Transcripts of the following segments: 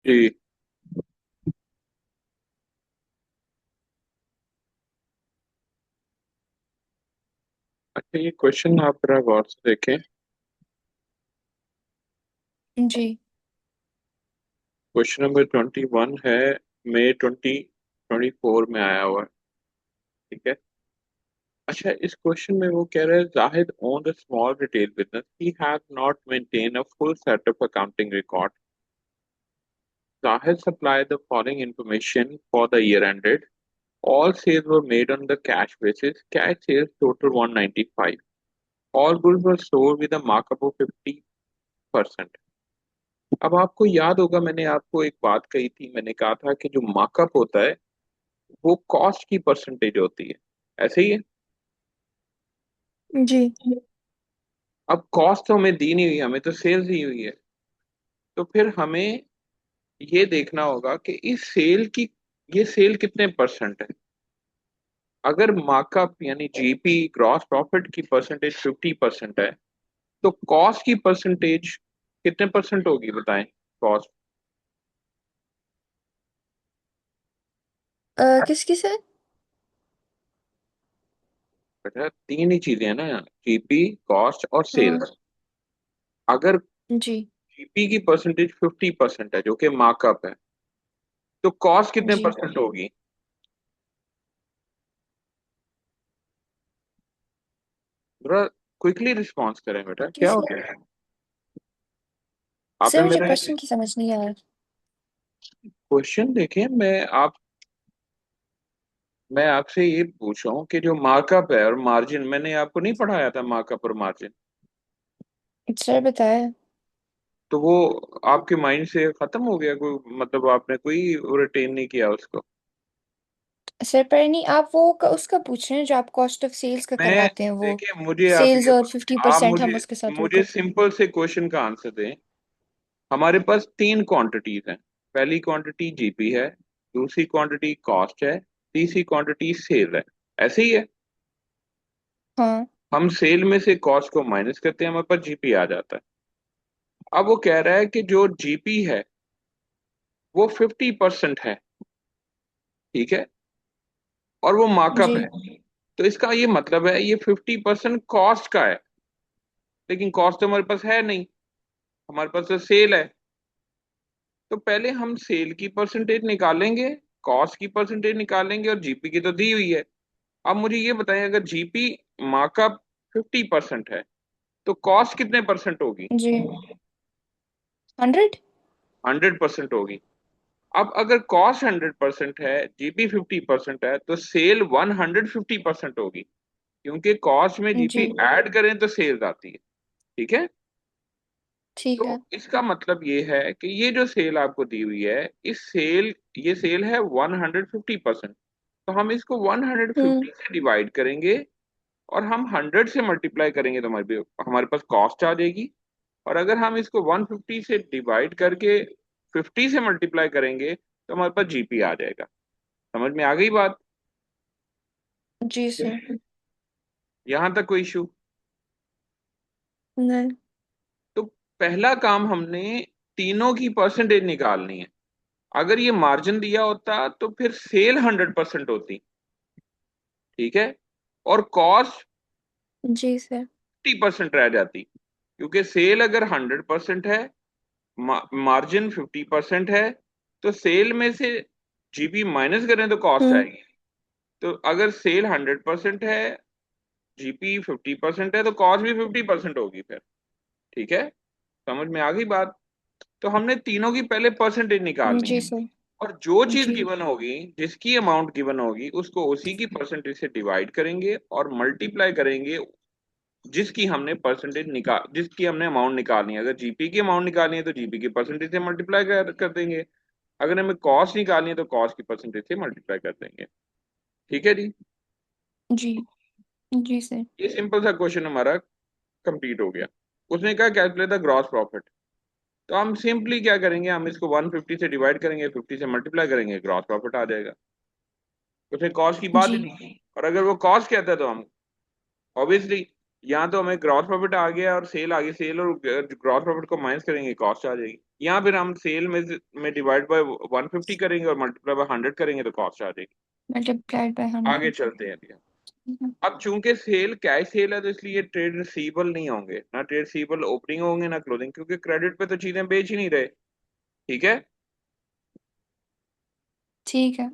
जी। अच्छा, ये क्वेश्चन आप जरा गौर से देखें। जी। क्वेश्चन नंबर 21 है, मई 2024 में आया हुआ है। ठीक है। अच्छा, इस क्वेश्चन में वो कह रहा है, Zahid own the small retail business, he have not maintain a full set of accounting record. Zahid supplied the following information for the year ended. All sales were made on the cash basis. Cash sales total 195. All goods were sold with a markup of 50%. अब आपको याद होगा, मैंने आपको एक बात कही थी। मैंने कहा था कि जो मार्कअप होता है वो कॉस्ट की परसेंटेज होती है। ऐसे ही है। जी। अब कॉस्ट तो हमें दी नहीं हुई, हमें तो सेल्स दी हुई है। तो फिर हमें ये देखना होगा कि इस सेल की, ये सेल कितने परसेंट है। अगर मार्कअप यानी जीपी, ग्रॉस प्रॉफिट की परसेंटेज 50% है, तो कॉस्ट की परसेंटेज कितने परसेंट होगी बताएं। कॉस्ट, किसकी से? बेटा तीन ही चीजें हैं ना, जीपी, कॉस्ट और हाँ। सेल्स। अगर जी। जीपी की परसेंटेज 50% है जो कि मार्कअप है, तो कॉस्ट कितने जी। परसेंट होगी। जरा क्विकली रिस्पॉन्स करें बेटा, क्या हो किसी गया। आपने सर, मुझे मेरा क्वेश्चन की समझ नहीं आया। क्वेश्चन देखें। मैं आपसे ये पूछ रहा हूँ कि जो मार्कअप है और मार्जिन, मैंने आपको नहीं पढ़ाया था मार्कअप और मार्जिन। सर बताया। तो वो आपके माइंड से खत्म हो गया, कोई मतलब आपने कोई रिटेन नहीं किया उसको। सर पर नहीं, आप वो उसका पूछ रहे हैं जो आप कॉस्ट ऑफ सेल्स का मैं करवाते हैं वो। देखिए, मुझे आप सेल्स ये, और फिफ्टी आप परसेंट हम मुझे उसके साथ वो मुझे करते हैं। सिंपल से क्वेश्चन का आंसर दें। हमारे पास तीन क्वांटिटीज हैं। पहली क्वांटिटी जीपी है, दूसरी क्वांटिटी कॉस्ट है, तीसरी क्वांटिटी सेल है। ऐसे ही है। हाँ। हम सेल में से कॉस्ट को माइनस करते हैं, हमारे पास जीपी आ जाता है। अब वो कह रहा है कि जो जीपी है वो 50% है। ठीक है। और वो जी। मार्कअप है। तो इसका ये मतलब है ये 50% कॉस्ट का है। लेकिन कॉस्ट तो हमारे पास है नहीं, हमारे पास तो सेल है। तो पहले हम सेल की परसेंटेज निकालेंगे, कॉस्ट की परसेंटेज निकालेंगे, और जीपी की तो दी हुई है। अब मुझे ये बताएं, अगर जीपी मार्कअप 50% है, तो कॉस्ट कितने परसेंट होगी। जी। 100। 100% होगी। अब अगर कॉस्ट 100% है, जीपी 50% है, तो सेल 150% होगी। क्योंकि कॉस्ट में जी। जीपी ऐड करें तो सेल्स आती है। ठीक है। ठीक तो है। इसका मतलब ये है कि ये जो सेल आपको दी हुई है, इस सेल ये सेल है 150%। तो हम इसको हम्म। 150 से डिवाइड करेंगे, और हम 100 से मल्टीप्लाई करेंगे तो हमारे पास कॉस्ट आ जाएगी। और अगर हम इसको 150 से डिवाइड करके 50 से मल्टीप्लाई करेंगे तो हमारे पास जीपी आ जाएगा। समझ में आ गई बात। जी सर। यहां तक कोई इशू। नहीं। तो पहला काम हमने तीनों की परसेंटेज निकालनी है। अगर ये मार्जिन दिया होता तो फिर सेल 100% होती। ठीक है। और कॉस्ट जी सर। 50% रह जाती, क्योंकि सेल अगर 100% है, मार्जिन 50% है, तो सेल में से जीपी माइनस करें तो कॉस्ट हम्म। आएगी। तो अगर सेल 100% है, जीपी 50% है, तो कॉस्ट भी 50% होगी फिर। ठीक है। समझ में आ गई बात। तो हमने तीनों की पहले परसेंटेज निकालनी जी है। सर। और जो चीज जी। गिवन होगी, जिसकी अमाउंट गिवन होगी, उसको उसी की परसेंटेज से डिवाइड करेंगे और मल्टीप्लाई करेंगे जिसकी हमने अमाउंट निकालनी है। अगर जीपी की अमाउंट निकालनी है तो जीपी की परसेंटेज से मल्टीप्लाई कर देंगे। अगर हमें कॉस्ट निकालनी है तो कॉस्ट की परसेंटेज से मल्टीप्लाई कर देंगे। ठीक है जी। जी। जी सर। ये सिंपल सा क्वेश्चन हमारा कंप्लीट हो गया। उसने कहा कैलकुलेट द ग्रॉस प्रॉफिट। तो हम सिंपली क्या करेंगे, हम इसको 150 से डिवाइड करेंगे, 50 से मल्टीप्लाई करेंगे, ग्रॉस प्रॉफिट आ जाएगा। उसने कॉस्ट की बात जी। ही नहीं की। और अगर वो कॉस्ट कहता है तो हम ऑब्वियसली यहाँ तो हमें ग्रॉस प्रॉफिट आ गया और सेल आ गई, सेल और ग्रॉस प्रॉफिट को माइनस करेंगे, कॉस्ट आ जाएगी। यहाँ फिर हम सेल में डिवाइड बाय 150 करेंगे और मल्टीप्लाई बाय 100 करेंगे तो कॉस्ट आ जाएगी। मल्टीप्लाइड बाय आगे 100। चलते हैं भैया। अब चूंकि सेल कैश सेल है तो इसलिए ट्रेड रिसीवेबल नहीं होंगे, ना ट्रेड रिसीवेबल ओपनिंग होंगे ना क्लोजिंग, क्योंकि क्रेडिट पे तो चीजें बेच ही नहीं रहे। ठीक है। ठीक है।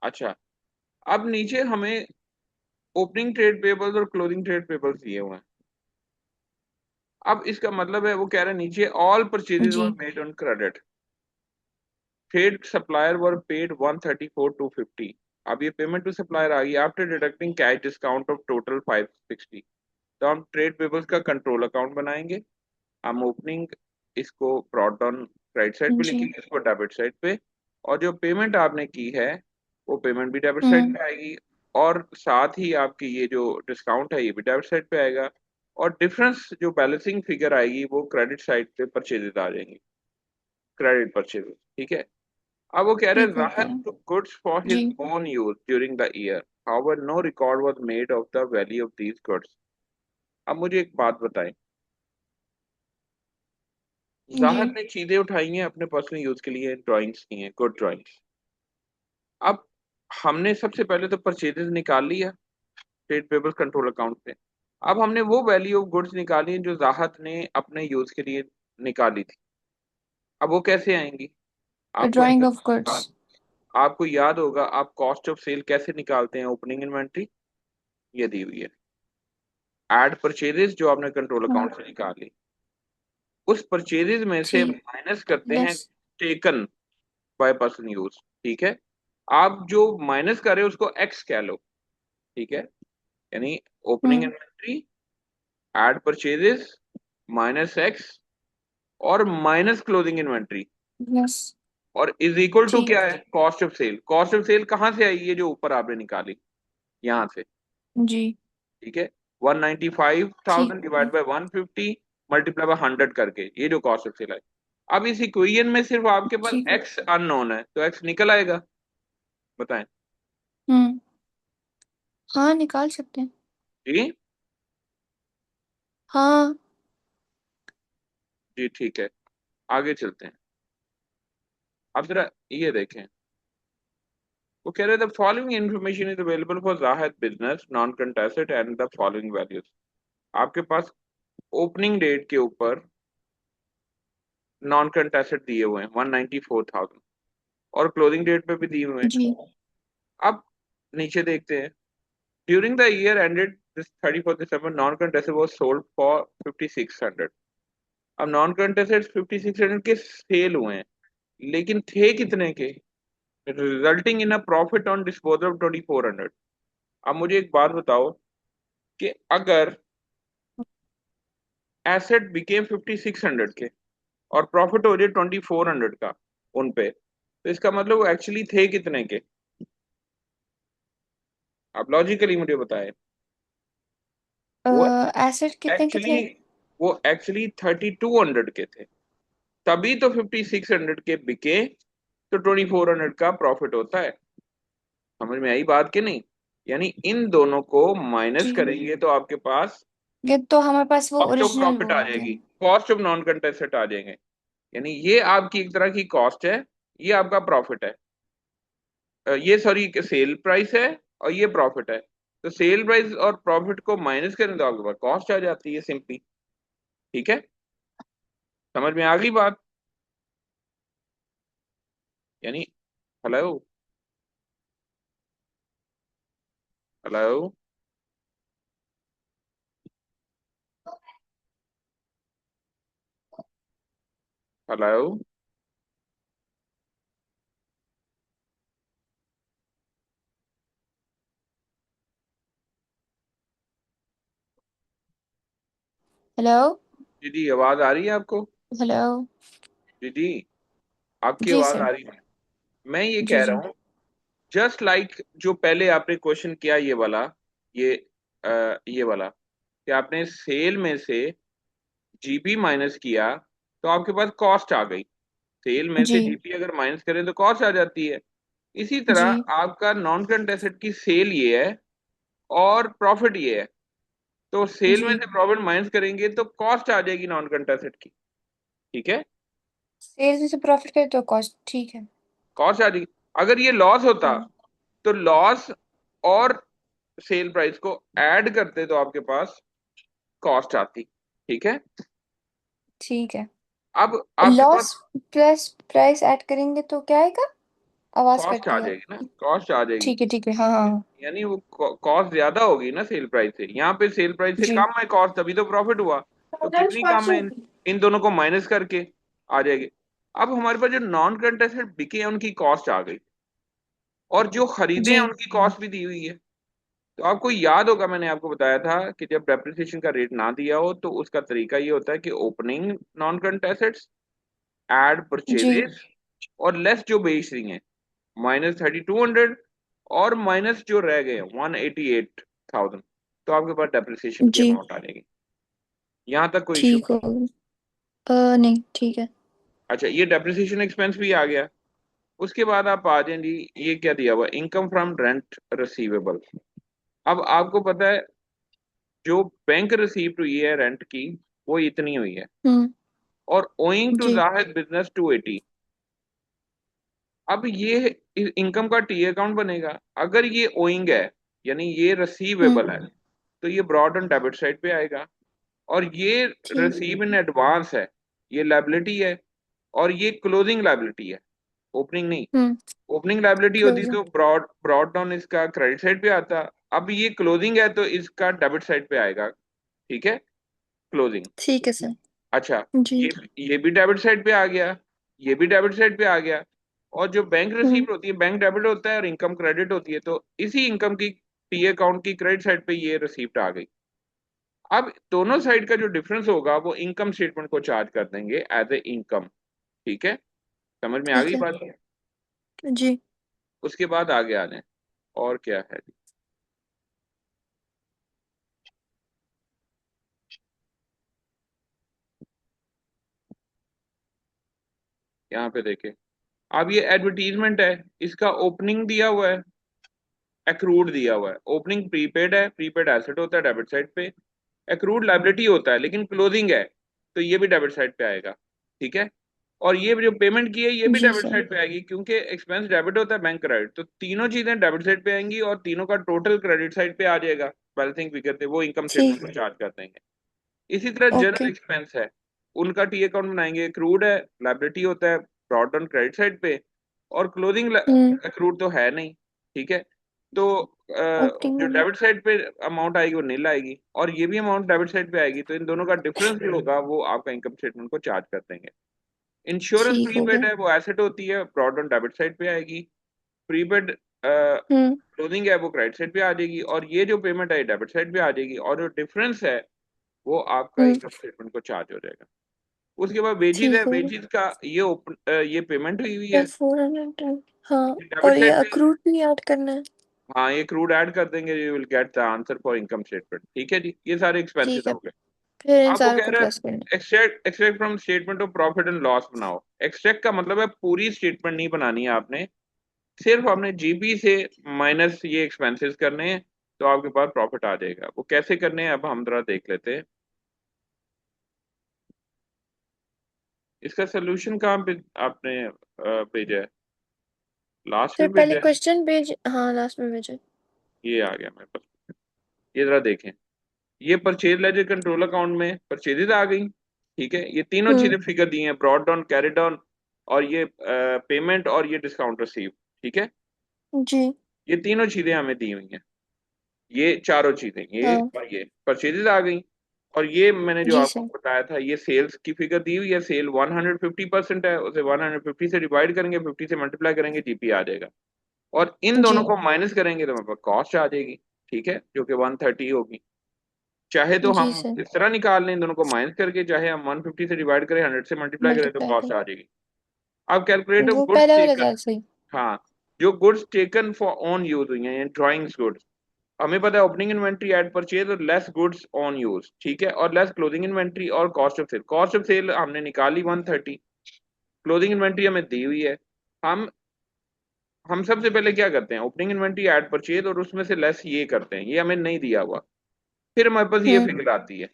अच्छा, अब नीचे हमें ओपनिंग ट्रेड पेबल्स और क्लोजिंग ट्रेड पेबल्स दिए हुए हैं। अब इसका मतलब है वो कह रहे हैं नीचे ऑल परचेजेस वर जी। Made on credit, trade supplier were paid 134,250। अब ये पेमेंट टू सप्लायर आ गई after deducting cash discount of total 560। तो हम ट्रेड पेबल्स का कंट्रोल अकाउंट बनाएंगे। हम ओपनिंग इसको ब्रॉट डाउन राइट साइड पे जी। लिखेंगे, इसको डेबिट साइड पे। और जो पेमेंट आपने की है वो पेमेंट भी डेबिट साइड हम्म। पे आएगी। और साथ ही आपकी ये जो डिस्काउंट है ये भी डेबिट साइड पे आएगा। और डिफरेंस जो बैलेंसिंग फिगर आएगी वो क्रेडिट साइड पे परचेजेस आ जाएंगे, क्रेडिट परचेजेस। ठीक है। अब वो कह रहे हैं ठीक हो Zahid गया। took goods for his ji. own use during the year. However, no record was made of the value of these goods. अब मुझे एक बात बताएं, जी। जाहिद ने चीजें उठाई हैं अपने पर्सनल यूज के लिए, ड्राइंग्स की हैं, गुड ड्राइंग्स। अब हमने सबसे पहले तो परचेजेस निकाल लिया ट्रेड पेबल्स कंट्रोल अकाउंट से। अब हमने वो वैल्यू ऑफ गुड्स निकाली हैं जो जाहिद ने अपने यूज के लिए निकाली थी। अब वो कैसे आएंगी? आपको ड्राइंग ऑफ गुड्स। आपको याद होगा आप कॉस्ट ऑफ सेल कैसे निकालते हैं? ओपनिंग इन्वेंट्री ये दी हुई है, एड परचेजेस जो आपने कंट्रोल हाँ। अकाउंट से निकाली, उस परचेजेस में से ठीक। माइनस करते हैं less. Taken by person use. ठीक है। आप जो माइनस कर रहे हो उसको एक्स कह लो। ठीक है। यानी opening hmm. Inventory, add purchases, minus X, और माइनस क्लोजिंग इन्वेंट्री, लेस। और इज इक्वल टू क्या ठीक। है? Cost of sale. Cost of sale कहाँ से आई है? जो ऊपर आपने निकाली यहां से। जी। ठीक है। 195,000 ठीक है। डिवाइड बाय 150 मल्टीप्लाई बाय 100 करके ये जो कॉस्ट ऑफ सेल है। अब इस इक्वेशन में सिर्फ आपके पास ठीक है। एक्स अननोन है तो एक्स निकल आएगा। बताएं। हम्म। हाँ, निकाल सकते हैं। जी। हाँ। जी ठीक है। आगे चलते हैं। अब जरा ये देखें, वो कह रहे the following information is available for Zahid business non contested and the following values. आपके पास ओपनिंग डेट के ऊपर नॉन कंटेस्टेड दिए हुए हैं 194,000, और क्लोजिंग डेट पे भी दिए हुए हैं। जी। अब नीचे देखते हैं, during the year ended this 31 December non contested was sold for 5600। अब नॉन कंटेस्टेड 5600 के सेल हुए हैं, लेकिन थे कितने के? Resulting in a profit on disposal of 2400। अब मुझे एक बात बताओ कि अगर एसेट बिकेम 5600 के और प्रॉफिट हो जाए 2400 का उन पे, तो इसका मतलब वो एक्चुअली थे कितने के? आप लॉजिकली मुझे बताएं। वो एसेट कितने के एक्चुअली थे? वो एक्चुअली 3200 के थे, तभी तो 5600 के बिके, तो 2400 का प्रॉफिट होता है। समझ में आई बात कि नहीं? यानी इन दोनों को माइनस जी। करेंगे तो आपके पास ये तो हमारे पास वो कॉस्ट ऑफ ओरिजिनल प्रॉफिट वो आ आ गया। जाएगी, कॉस्ट ऑफ नॉन कंटेस्टेड आ जाएंगे। यानी ये आपकी एक तरह की कॉस्ट है, ये आपका प्रॉफिट है। ये सॉरी सेल प्राइस है और ये प्रॉफिट है। तो सेल प्राइस और प्रॉफिट को माइनस करें तो आपके पास कॉस्ट आ जाती है सिंपली। ठीक है। समझ में आ गई बात? यानी हेलो, हेलो, हेलो। हेलो। जी जी, आवाज आ रही है आपको? हेलो। जी जी, आपकी जी आवाज सर। आ रही है। मैं ये जी कह रहा जी। हूँ, जस्ट लाइक जो पहले आपने क्वेश्चन किया ये वाला, ये ये वाला कि आपने सेल में से जीपी माइनस किया तो आपके पास कॉस्ट आ गई। सेल में से जी। जीपी अगर माइनस करें तो कॉस्ट आ जाती है। इसी तरह जी। आपका नॉन करंट एसेट की सेल ये है और प्रॉफिट ये है। तो सेल में जी। से प्रॉफिट माइनस करेंगे तो कॉस्ट आ जाएगी नॉन करंट एसेट की। ठीक है, सेल्स में से प्रॉफिट करे तो कॉस्ट, ठीक है। कॉस्ट आ जाएगी। अगर ये लॉस होता हाँ। तो लॉस और सेल प्राइस को ऐड करते तो आपके पास कॉस्ट आती। ठीक है, ठीक है। अब आपके पास लॉस प्लस प्राइस ऐड करेंगे तो क्या आएगा? आवाज कॉस्ट आ कटती है। जाएगी ना, कॉस्ट आ जाएगी। ठीक है, हाँ हाँ। यानी वो कॉस्ट ज्यादा होगी ना सेल प्राइस से, यहाँ पे सेल प्राइस से जी। कम है कॉस्ट, तभी तो प्रॉफिट हुआ। तो कितनी कम है, इन दोनों को माइनस करके आ जाएगी। अब हमारे पास जो नॉन करंट एसेट बिके हैं उनकी कॉस्ट आ गई, और जो खरीदे हैं जी। उनकी कॉस्ट भी दी हुई है। तो आपको याद होगा मैंने आपको बताया था कि जब डेप्रिसिएशन का रेट ना दिया हो तो उसका तरीका ये होता है कि opening non current assets, add जी। परचेजेस, और लेस जो बेच रही हैं -3200, और माइनस जो रह गए 188,000, तो आपके पास डेप्रिसिएशन की जी। अमाउंट आ जाएगी। यहां तक कोई इशू? ठीक हो। नहीं, ठीक है। अच्छा, ये डेप्रिसिएशन एक्सपेंस भी आ गया। उसके बाद आप आ जाए जी, ये क्या दिया हुआ, इनकम फ्रॉम रेंट रिसीवेबल। अब आपको पता है जो बैंक रिसीव्ड हुई है रेंट की, वो इतनी हुई है, हम्म। और ओइंग टू जी। जाहिद बिजनेस 280। अब ये इनकम का टी अकाउंट बनेगा अगर ये ओइंग है, यानी ये हम्म। रिसीवेबल है, तो ये ब्रॉड ऑन डेबिट साइड पे आएगा। और ये ठीक। रिसीव इन एडवांस है, ये लायबिलिटी है, और ये क्लोजिंग लायबिलिटी है, ओपनिंग नहीं। हम्म। ओपनिंग लायबिलिटी होती क्लोजिंग। तो ब्रॉड ब्रॉड डाउन इसका क्रेडिट साइड पे आता। अब ये क्लोजिंग है तो इसका डेबिट साइड पे आएगा। ठीक है, क्लोजिंग। ठीक है सर। अच्छा, जी। ये ये भी डेबिट साइड पे आ गया, ये भी डेबिट साइड पे आ गया। और जो बैंक हम्म। रिसीव होती है, बैंक डेबिट होता है और इनकम क्रेडिट होती है, तो इसी इनकम की टी अकाउंट की क्रेडिट साइड पे ये रिसीप्ट आ गई। अब दोनों साइड का जो डिफरेंस होगा वो इनकम स्टेटमेंट को चार्ज कर देंगे एज ए इनकम। ठीक है, समझ में आ ठीक गई है। बात? जी। उसके बाद आगे आ जाए, और क्या है जी? यहाँ पे देखे, अब ये एडवर्टीजमेंट है, इसका ओपनिंग दिया हुआ है, एक्रूड दिया हुआ है। ओपनिंग प्रीपेड है, प्रीपेड एसेट होता है डेबिट साइड पे, एक्रूड लायबिलिटी होता है लेकिन क्लोजिंग है, तो ये भी डेबिट साइड पे आएगा। ठीक है, और ये जो पेमेंट की है ये भी जी डेबिट सर। साइड पे आएगी, क्योंकि एक्सपेंस डेबिट होता है, बैंक क्रेडिट, तो तीनों चीजें डेबिट साइड पे आएंगी और तीनों का टोटल क्रेडिट साइड पे आ जाएगा। बैलेंसिंग फिगर थे वो इनकम स्टेटमेंट ठीक। में चार्ज कर देंगे। इसी तरह ओके। जनरल एक्सपेंस है, उनका टी अकाउंट बनाएंगे, एक्रूड है, लायबिलिटी होता है ब्रॉड ऑन क्रेडिट साइड पे, और क्लोजिंग हम्म। एक्रूड तो है नहीं। ठीक है, तो ओपनिंग जो वाला। डेबिट साइड पे अमाउंट आएगी वो नील आएगी, और ये भी अमाउंट डेबिट साइड पे आएगी, तो इन दोनों का डिफरेंस जो होगा वो आपका इनकम स्टेटमेंट को चार्ज कर देंगे। इंश्योरेंस ठीक हो प्रीपेड गया। है, वो एसेट होती है, ब्रॉड ऑन डेबिट साइड पे आएगी। प्रीपेड हम्म। क्लोजिंग है वो क्रेडिट साइड पे आ जाएगी, और ये जो पेमेंट है डेबिट साइड पे आ जाएगी, और जो डिफरेंस है वो आपका हम्म। इनकम स्टेटमेंट को चार्ज हो जाएगा। उसके बाद वेजिज है, ठीक हो गया। वेजिज का ये ये पेमेंट हुई हुई ये है, 410, हाँ। डेबिट और ये साइड पे। अक्रूड भी ऐड करना है। हाँ, ये क्रूड ऐड कर देंगे, you will get the answer for income statement. ठीक है जी, ये सारे एक्सपेंसेस ठीक है, हो गए। फिर इन आपको सारों कह को रहा प्लस करना है extract extract from statement of profit and loss बनाओ। एक्सट्रैक्ट का मतलब है पूरी स्टेटमेंट नहीं बनानी है आपने, सिर्फ आपने जीपी से माइनस ये एक्सपेंसेस करने हैं, तो आपके पास प्रॉफिट आ जाएगा। वो कैसे करने हैं अब हम जरा देख लेते हैं। इसका सोल्यूशन कहाँ पे आपने भेजा है? लास्ट सर में पहले भेजा है? क्वेश्चन भेज, हाँ लास्ट में भेजो। ये आ गया मेरे पास, ये जरा देखें। ये परचेज लेजर कंट्रोल अकाउंट में परचेजेस आ गई। ठीक है, ये तीनों हम्म। चीजें फिगर दी हैं, ब्रॉड डाउन, कैरिड डाउन, और ये पेमेंट, और ये डिस्काउंट रिसीव। ठीक है, जी। ये तीनों चीजें हमें दी हुई हैं, ये चारों चीजें, ये हाँ। और ये परचेजेस आ गई। और ये मैंने जो जी आपको सर। बताया था, ये सेल्स की फिगर दी हुई है, सेल 150% है, उसे 150 से डिवाइड करेंगे, 50 से मल्टीप्लाई करेंगे, जीपी आ जाएगा। और इन जी। दोनों को माइनस करेंगे तो हमारे पास कॉस्ट आ जाएगी। ठीक है, जो कि 130 होगी। चाहे तो जी हम सर। इस तरह निकाल लें इन दोनों को माइनस करके, चाहे हम 150 से डिवाइड करें, 100 से मल्टीप्लाई करें, तो मल्टीप्लाई कॉस्ट कर। आ जाएगी। अब कैलकुलेट वो गुड्स पहला वाला टेकन। ज्यादा सही। हाँ, जो goods taken for own use हुई हैं, ड्राइंग्स गुड्स, हमें पता है ओपनिंग इन्वेंट्री एट परचेज और लेस गुड्स ऑन यूज। ठीक है, और लेस क्लोजिंग इन्वेंट्री और cost of sale. Cost of sale हमने निकाली 130, क्लोजिंग इन्वेंट्री हमें दी हुई है। हम हम सबसे पहले क्या करते हैं, ओपनिंग इन्वेंट्री एट परचेज और उसमें से लेस ये करते हैं, ये हमें नहीं दिया हुआ। फिर हमारे पास ये हम्म। फिगर आती है।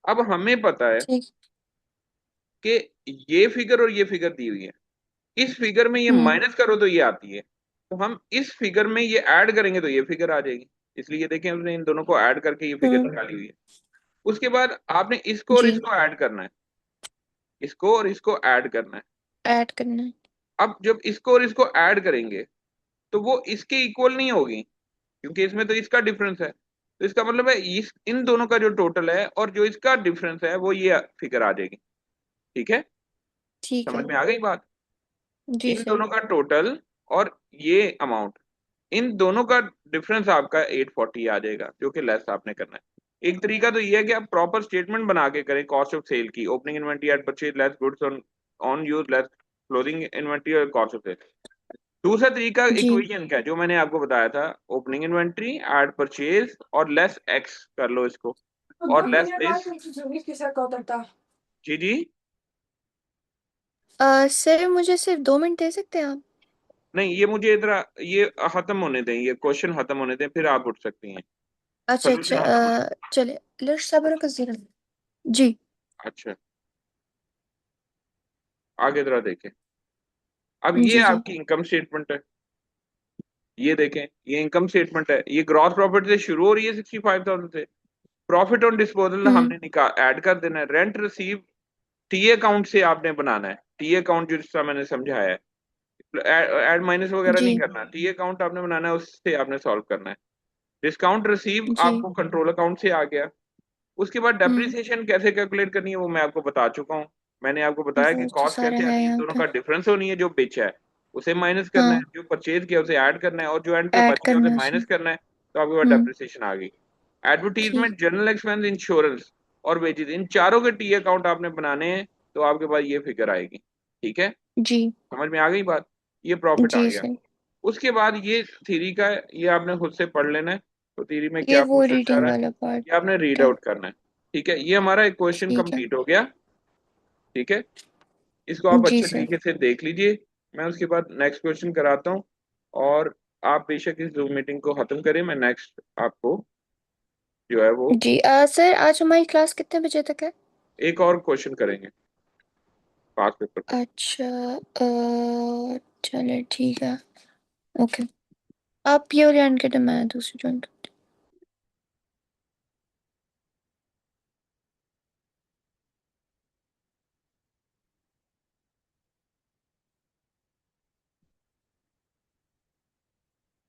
अब हमें पता है ठीक। कि ये फिगर और ये फिगर दी हुई है, इस फिगर में ये हम्म। माइनस करो तो ये आती है, तो हम इस फिगर में ये ऐड करेंगे तो ये फिगर आ जाएगी। इसलिए ये देखें उसने इन दोनों को ऐड करके ये फिगर हम्म। निकाली हुई है। उसके बाद आपने इसको और जी। इसको ऐड करना है, इसको और इसको ऐड करना है। ऐड करना है। अब जब इसको और इसको ऐड करेंगे तो वो इसके इक्वल नहीं होगी, क्योंकि इसमें तो इसका डिफरेंस है। तो इसका मतलब है इस इन दोनों का जो टोटल है और जो इसका डिफरेंस है वो ये फिगर आ जाएगी। ठीक है, ठीक समझ है। में आ गई बात। जी इन सर। दोनों का टोटल और ये अमाउंट, इन दोनों का डिफरेंस आपका 840 आ जाएगा, जो कि लेस आपने करना है। एक तरीका तो ये है कि आप प्रॉपर स्टेटमेंट बना के करें कॉस्ट ऑफ सेल की, opening inventory at purchase less goods own own use less closing inventory और कॉस्ट ऑफ सेल। दूसरा तरीका जी। इक्वेशन का है जो मैंने आपको बताया था, ओपनिंग इन्वेंटरी एट परचेज और लेस एक्स कर लो इसको, और लेस दिस। जी जी। सर मुझे सिर्फ 2 मिनट दे सकते हैं आप? नहीं, ये मुझे इधर ये खत्म होने दें, ये क्वेश्चन खत्म होने दें, फिर आप उठ सकती हैं। अच्छा अच्छा। सोल्यूशन खत्म होने चलिए लर्श साबर का जीरो। जी। दें। अच्छा, आगे जरा देखें। अब ये जी जी। आपकी इनकम स्टेटमेंट है, ये देखें, ये इनकम स्टेटमेंट है, ये ग्रॉस प्रॉफिट से शुरू हो रही है 65,000 से। प्रॉफिट ऑन डिस्पोजल हम्म। हमने निकाल ऐड कर देना है। रेंट रिसीव टी अकाउंट से आपने बनाना है, टी अकाउंट जो जिस तरह मैंने समझाया है, ऐड माइनस वगैरह नहीं जी करना, टी अकाउंट आपने बनाना है, उससे आपने सॉल्व करना है। डिस्काउंट रिसीव जी। आपको कंट्रोल अकाउंट से आ गया। उसके बाद हम्म। डेप्रिसिएशन कैसे कैलकुलेट करनी है वो मैं आपको बता चुका हूँ। मैंने आपको बताया कि वो तो कॉस्ट सारा कैसे है आनी है, इन यहाँ दोनों पे। का डिफरेंस होनी है, जो बेचा है उसे माइनस करना है, हाँ। जो परचेज किया उसे ऐड करना है, और जो एंड पे ऐड बच गया उसे करना है माइनस उसमें। करना है। तो आपके पास हम्म। डेप्रिसिएशन आ गई। एडवर्टीजमेंट, ठीक। जनरल एक्सपेंस, इंश्योरेंस और वेजेस, इन चारों के टी अकाउंट आपने बनाने हैं, तो आपके पास ये फिगर आएगी। ठीक है, जी। समझ में आ गई बात। ये प्रॉफिट आ जी गया। सर। उसके बाद ये थ्योरी का है, ये आपने खुद से पढ़ लेना है, तो थ्योरी में ये क्या वो पूछना चाह रीडिंग रहा है वाला पार्ट ये आपने रीड है। आउट करना है। ठीक है, ये हमारा एक क्वेश्चन ठीक है। कंप्लीट हो गया। ठीक है, इसको आप जी अच्छे सर। तरीके से देख लीजिए। मैं उसके बाद नेक्स्ट क्वेश्चन कराता हूँ, और आप बेशक इस जूम मीटिंग को खत्म करें, मैं नेक्स्ट आपको जो है वो जी सर आज हमारी क्लास कितने बजे तक है? एक और क्वेश्चन करेंगे पास पेपर पे। अच्छा। चले ठीक है। ओके। आप ये वाली एंड के, मैं दूसरी ज्वाइन